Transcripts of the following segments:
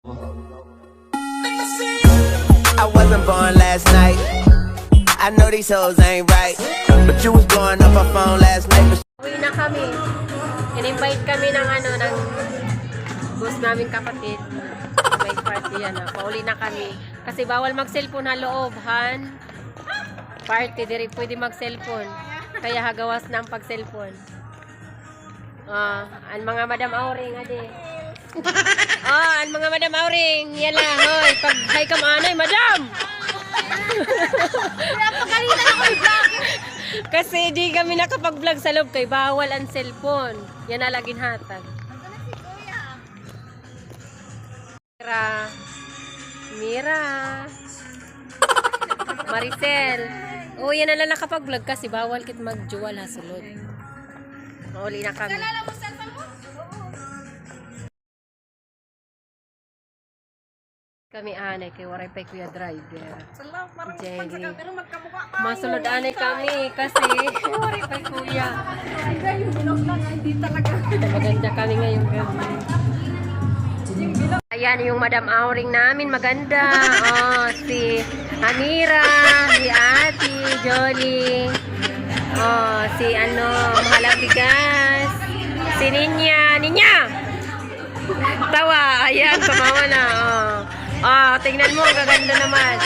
I wasn't born last night. I know these hoes ain't right, but you was blowing up my phone last night. Uwi na kami. In-invite kami ng boss namin kapatid. May party yan. Pauli na kami. Kasi bawal mag-cellphone na loob, han. Party, diri pwede mag-cellphone. Kaya hagawas na ang pag-cellphone. Ang mga Madam Auring, ade. Ang mga Madam Auring. Yan lang, hoy. Pag hi ka maanay, Madam! Napakalitan ako i-vlog. Kasi di kami nakapag-vlog sa loob kay bawal ang cellphone. Yan na laging hatag. Mira. Maricel. Yan na lang nakapag-vlog kasi bawal kit mag-juwal ha sulod. Mauli na kami. Kami anay kay waray pay kuya driver. Jelly. Masulod anay kami kasi waray pay kuya. Maganda kami ngayong gabi. Ayan yung Madam Auring namin, maganda. Si Amira, si Ate, Jolly. Si Mahalabigas. Si Ninya. Tawa, ayan, tumawa na. Tingnan mo, gaganda naman.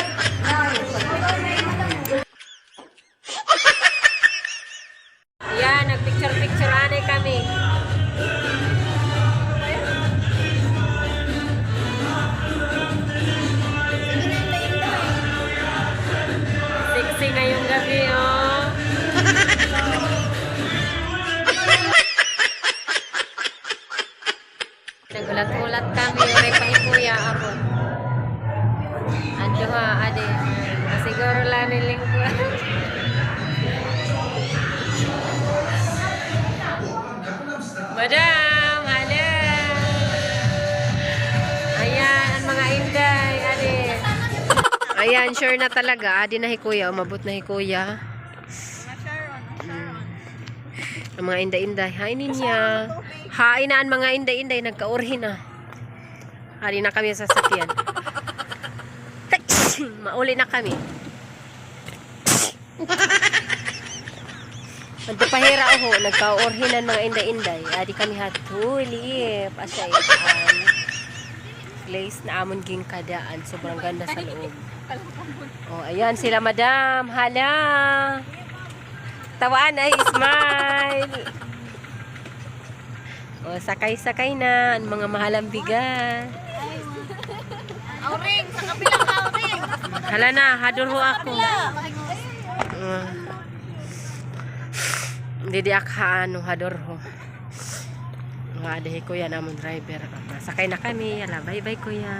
Ayan, nagpicture-picture anay kami. Sexy ngayong gabi, Nagulat-ulat kami, may pahikuya ako. Ando ha, ade. Siguro lang nilingkuhan. Madam, hala. Ayan, ang mga inday, ade. Ayan, sure na talaga. Adi na hikuya, umabot na hikuya. Ang mga inday-inday. Hi, Ninya. Hain na ang mga inday-inday. Nagkaurhin na. Hari na kami sa sasakyan. Mauli na kami. Magpapahira ako. Nagkaurhin na mga inday-inday. Adi kami hatulip. Asya itaan. Place na amon ging kadaan. Sobrang ganda sa loob. Ayan sila, Madam. Hala. Tawaan ay smile. Sakay-sakay na ang mga mahalang bigas. Auring, sa kabilang Auring. Hala na, hadol ho ako. Hindi di akhaan, hadol ho. Adahi kuya namon driver. Sakay na kami. Yala, bye-bye kuya.